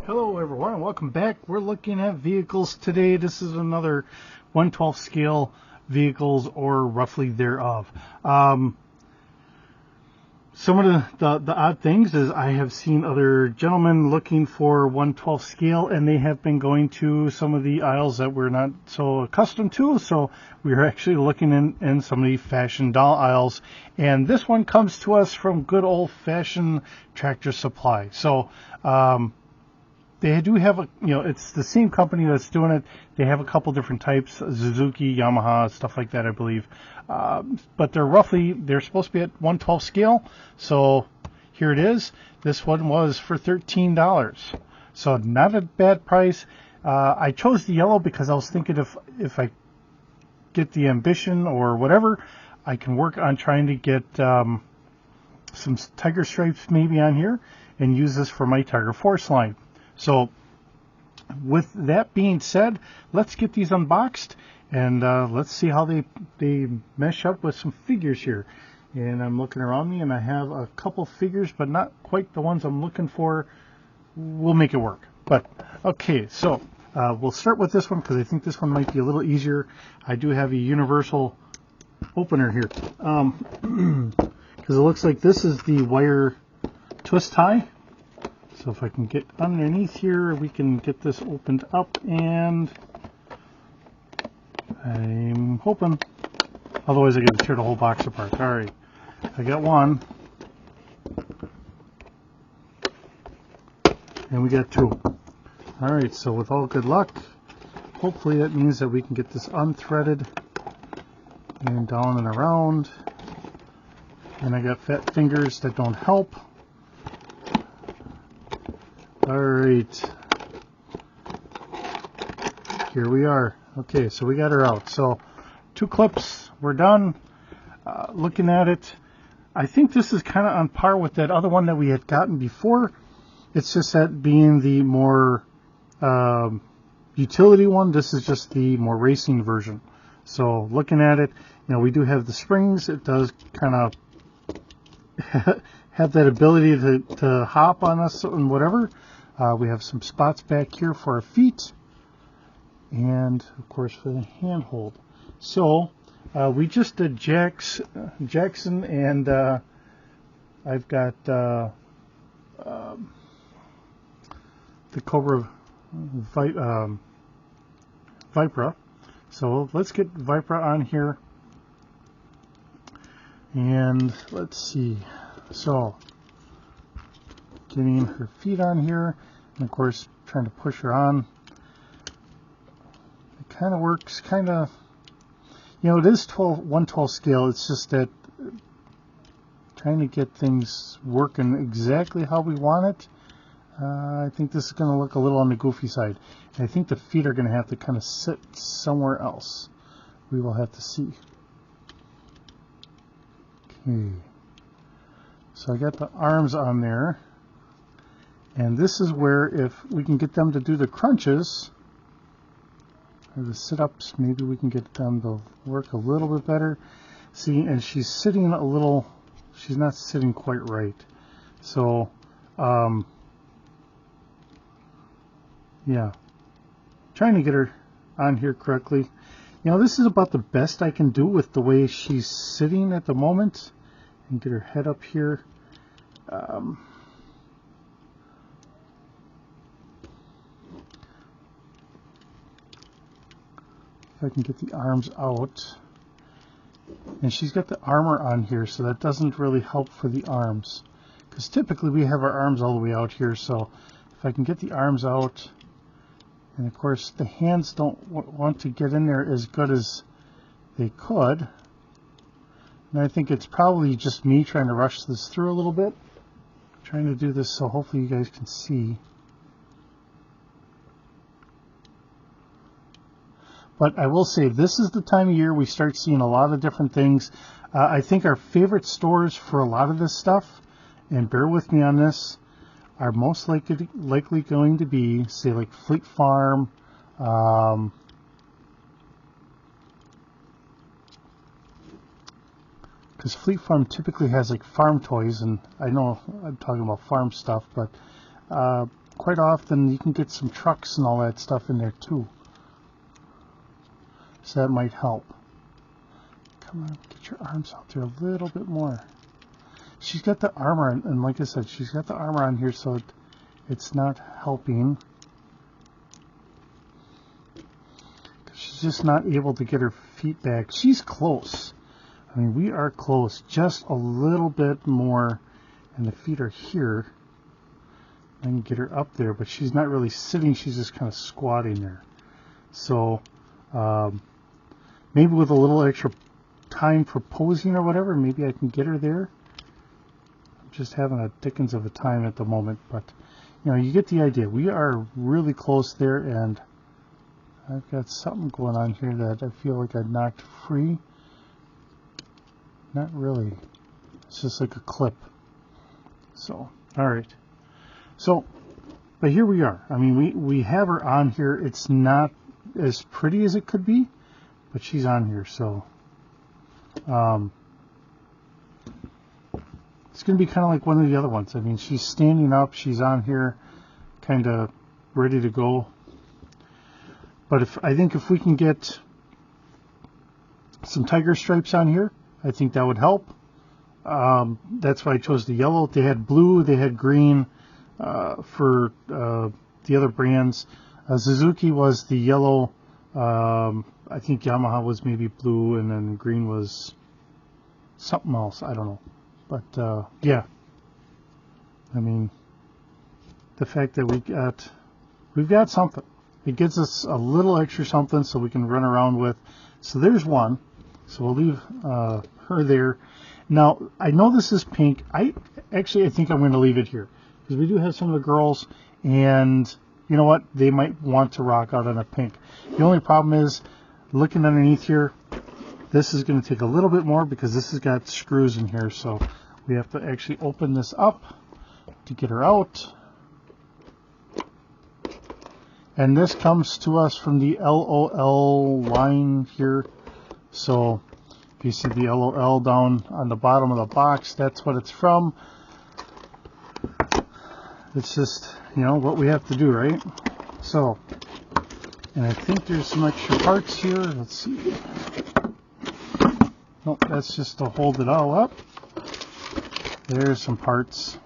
Hello everyone and welcome back. We're looking at vehicles today. This is another 1/12 scale vehicles or roughly thereof. Some of the odd things is I have seen other gentlemen looking for 1/12 scale and they have been going to some of the aisles that we're not so accustomed to. So we're actually looking in some of the fashion doll aisles, and this one comes to us from good old fashioned Tractor Supply. So they do have it's the same company that's doing it. They have a couple different types, Suzuki, Yamaha, stuff like that, I believe. But they're supposed to be at 1/12 scale. So here it is. This one was for $13. So not a bad price. I chose the yellow because I was thinking if I get the ambition or whatever, I can work on trying to get some tiger stripes maybe on here and use this for my Tiger Force line. So with that being said, let's get these unboxed and let's see how they mesh up with some figures here. And I'm looking around me and I have a couple figures, but not quite the ones I'm looking for. We'll make it work. But okay, so we'll start with this one because I think this one might be a little easier. I do have a universal opener here because it looks like this is the wire twist tie. So if I can get underneath here, we can get this opened up, and I'm hoping. Otherwise, I got to tear the whole box apart. All right, I got one, and we got two. All right, so with all good luck, hopefully that means that we can get this unthreaded and down and around. And I got fat fingers that don't help. All right, here we are. Okay, so we got her out. So 2 clips, we're done. Looking at it, I think this is kind of on par with that other one that we had gotten before. It's just that being the more utility one, this is just the more racing version. So looking at it, we do have the springs. It does kind of have that ability to hop on us and whatever. We have some spots back here for our feet, and of course for the handhold. So we just did Jackson, and I've got the Cobra Vipra. So let's get Vipra on here, and let's see. So getting her feet on here, and of course trying to push her on. It kind of works, kind of, it is 1/12 scale. It's just that trying to get things working exactly how we want it. I think this is going to look a little on the goofy side. And I think the feet are going to have to kind of sit somewhere else. We will have to see. Okay. So I got the arms on there. And this is where, if we can get them to do the crunches or the sit-ups, maybe we can get them to work a little bit better. See, and she's sitting a little, she's not sitting quite right. So, yeah, trying to get her on here correctly. This is about the best I can do with the way she's sitting at the moment. And get her head up here. If I can get the arms out. And she's got the armor on here, so that doesn't really help for the arms. Because typically we have our arms all the way out here, so if I can get the arms out, and of course the hands don't want to get in there as good as they could. And I think it's probably just me trying to rush this through a little bit. Trying to do this so hopefully you guys can see. But I will say, this is the time of year we start seeing a lot of different things. I think our favorite stores for a lot of this stuff, and bear with me on this, are most likely going to be, say, like Fleet Farm, because Fleet Farm typically has like farm toys, and I know I'm talking about farm stuff, but quite often you can get some trucks and all that stuff in there too. So that might help. Come on, get your arms out there a little bit more. She's got the armor, and like I said, she's got the armor on here, so it's not helping. She's just not able to get her feet back. She's close. I mean, we are close. Just a little bit more, and the feet are here. I can get her up there, but she's not really sitting. She's just kind of squatting there. So maybe with a little extra time for posing or whatever, maybe I can get her there. I'm just having a dickens of a time at the moment, but you know, you get the idea. We are really close there, and I've got something going on here that I feel like I knocked free. Not really. It's just like a clip. So, all right. So, but here we are. I mean, we have her on here. It's not as pretty as it could be, but she's on here. So, it's going to be kind of like one of the other ones. I mean, she's standing up. She's on here, kind of ready to go. But I think if we can get some tiger stripes on here, I think that would help. That's why I chose the yellow. They had blue, they had green for the other brands. Suzuki was the yellow. I think Yamaha was maybe blue, and then green was something else. I don't know. But yeah, I mean, the fact that we've got something. It gives us a little extra something so we can run around with. So there's one. So we'll leave her there. Now, I know this is pink. I think I'm going to leave it here, because we do have some of the girls, and you know what? They might want to rock out on a pink. The only problem is, looking underneath here, this is going to take a little bit more because this has got screws in here. So we have to actually open this up to get her out. And this comes to us from the LOL line here. So if you see the LOL down on the bottom of the box, that's what it's from. It's just, you know, what we have to do, right? So, and I think there's some extra parts here. Let's see. Nope, that's just to hold it all up. There's some parts.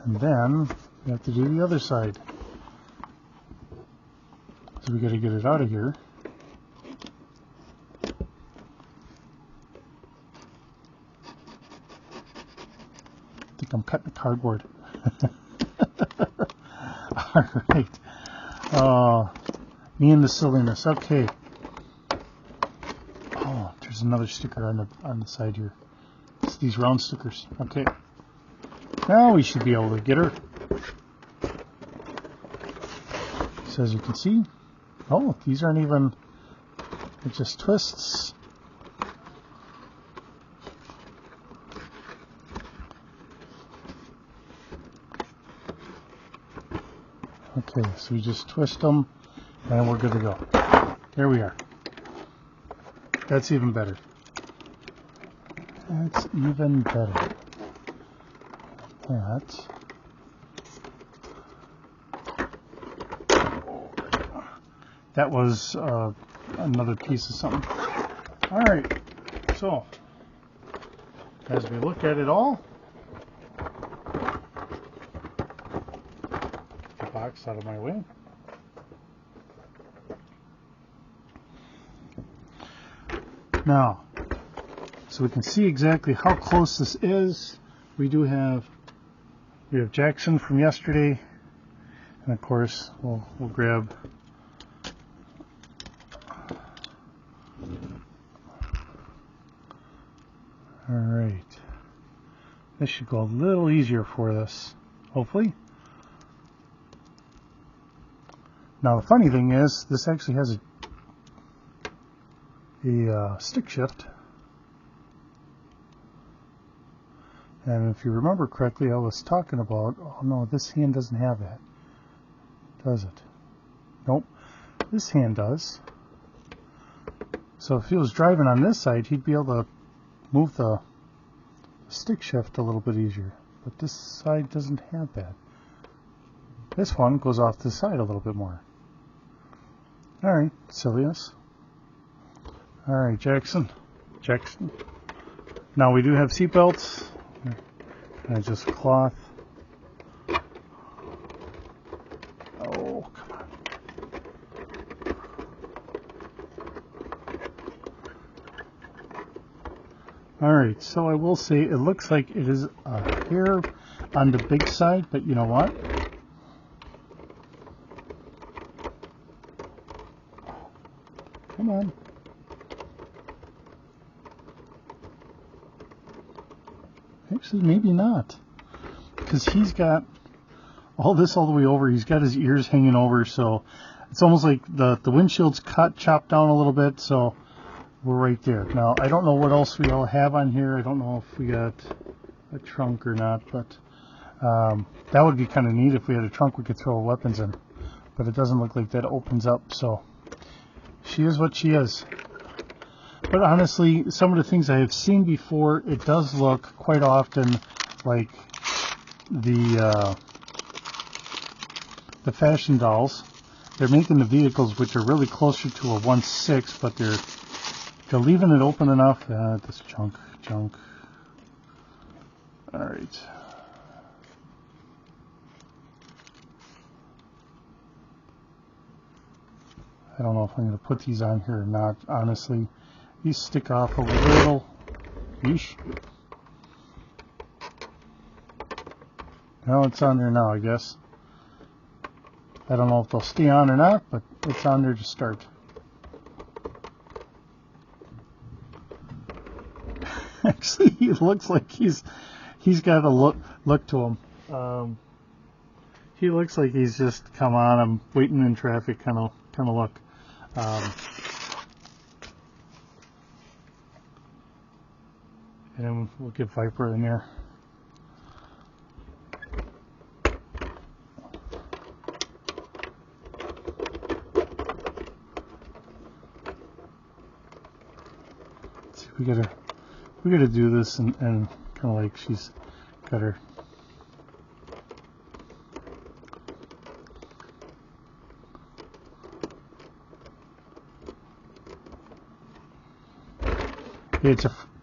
And then we have to do the other side. So we got to get it out of here. I think I'm cutting the cardboard. All right. Me and the silliness. Okay. Oh, there's another sticker on the side here. It's these round stickers. Okay. Now we should be able to get her. So as you can see, oh, these aren't even, it just twists. Okay, so we just twist them, and we're good to go. There we are. That's even better. That's even better. That was another piece of something. All right, so as we look at it all, the box out of my way. Now, so we can see exactly how close this is. We have Jackson from yesterday, and of course we'll grab all right. This should go a little easier for us, hopefully. Now the funny thing is, this actually has a stick shift. And if you remember correctly, I was talking about, oh no, this hand doesn't have that, does it? Nope, this hand does. So if he was driving on this side, he'd be able to move the stick shift a little bit easier. but this side doesn't have that. This one goes off to the side a little bit more. Alright, silliness. Alright, Jackson. Now we do have seat belts. And just cloth. Oh, come on. Alright, so I will say it looks like it is a hair on the big side, but you know what? Come on. Actually, maybe not. Because he's got all this all the way over. He's got his ears hanging over, so it's almost like the windshield's chopped down a little bit, so we're right there. Now, I don't know what else we all have on here. I don't know if we got a trunk or not, but that would be kind of neat if we had a trunk we could throw our weapons in. But it doesn't look like that opens up, so she is what she is. But honestly, some of the things I have seen before, it does look quite often like the fashion dolls. They're making the vehicles which are really closer to a 1/6, but they're leaving it open enough. This junk. All right. I don't know if I'm going to put these on here or not, honestly. These stick off a little. Yeesh. Well, it's on there now, I guess. I don't know if they'll stay on or not, but it's on there to start. Actually, he looks like he's got a look to him. He looks like he's just, come on, I'm waiting in traffic kind of look. And we'll get Viper in there. Let's see, we gotta do this and kind of like she's got her.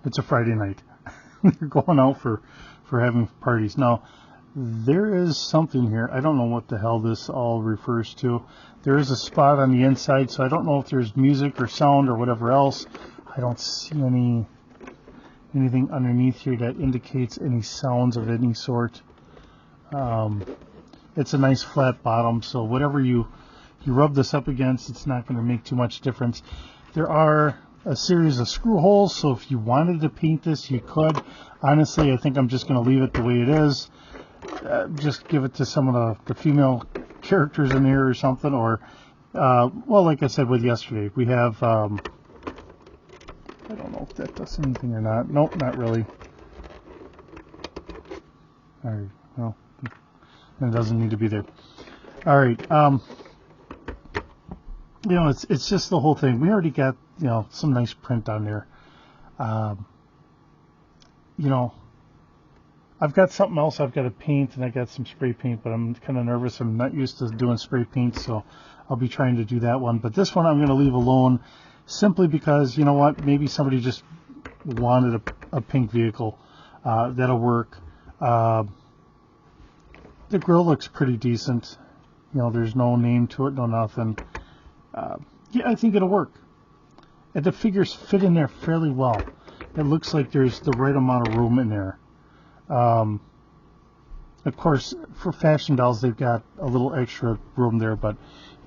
It's a Friday night. They're going out for having parties. Now, there is something here. I don't know what the hell this all refers to. There is a spot on the inside, so I don't know if there's music or sound or whatever else. I don't see anything underneath here that indicates any sounds of any sort. It's a nice flat bottom, so whatever you rub this up against, it's not going to make too much difference. There are a series of screw holes, so if you wanted to paint this, you could. Honestly, I think I'm just going to leave it the way it is. Just give it to some of the female characters in here or something, or well, like I said with yesterday, we have I don't know if that does anything or not. Nope, not really. Alright, well, it doesn't need to be there. Alright, you know, it's just the whole thing. We already got, you know, some nice print on there. You know, I've got something else I've got to paint, and I got some spray paint, but I'm kind of nervous. I'm not used to doing spray paint, so I'll be trying to do that one. But this one I'm going to leave alone, simply because, you know what, maybe somebody just wanted a pink vehicle. That'll work. The grill looks pretty decent. You know, there's no name to it, no nothing. Yeah, I think it'll work. And the figures fit in there fairly well. It looks like there's the right amount of room in there. Of course, for fashion dolls, they've got a little extra room there, but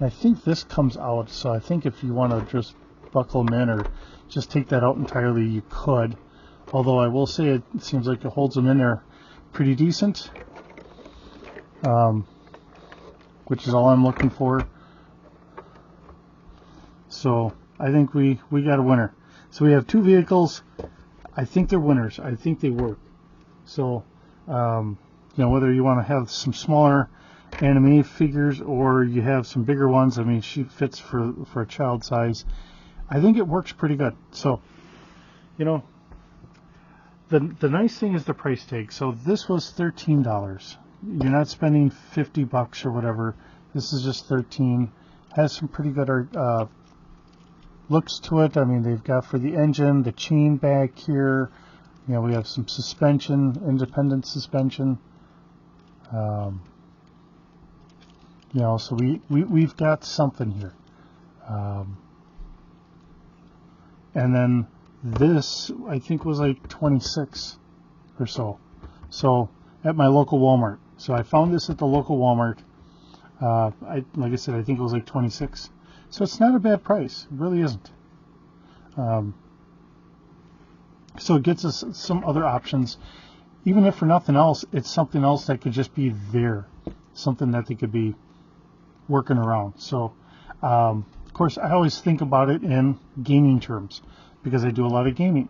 I think this comes out, so I think if you want to just buckle them in or just take that out entirely, you could. Although I will say it seems like it holds them in there pretty decent, which is all I'm looking for. So I think we got a winner. So we have two vehicles. I think they're winners. I think they work. So, you know, whether you want to have some smaller anime figures or you have some bigger ones, I mean, she fits for a child size. I think it works pretty good. So, you know, the nice thing is the price tag. So this was $13. You're not spending $50 or whatever. This is just 13. Has some pretty good looks to it. I mean, they've got for the engine, the chain back here. You know, we have some suspension, independent suspension. You know, so we've got something here. And then this, I think, was like 26 or so. So at my local Walmart. So I found this at the local Walmart. Like I said, I think it was like 26. So it's not a bad price. It really isn't. So it gets us some other options. Even if for nothing else, it's something else that could just be there. Something that they could be working around. So, of course, I always think about it in gaming terms because I do a lot of gaming.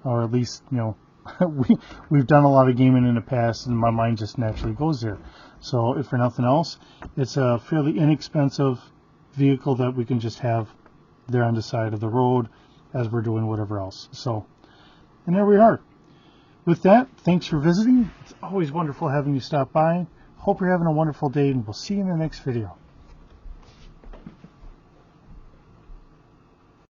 Or at least, you know, we've done a lot of gaming in the past and my mind just naturally goes there. So if for nothing else, it's a fairly inexpensive vehicle that we can just have there on the side of the road as we're doing whatever else. So, and there we are. With that, thanks for visiting. It's always wonderful having you stop by. Hope you're having a wonderful day, and we'll see you in the next video.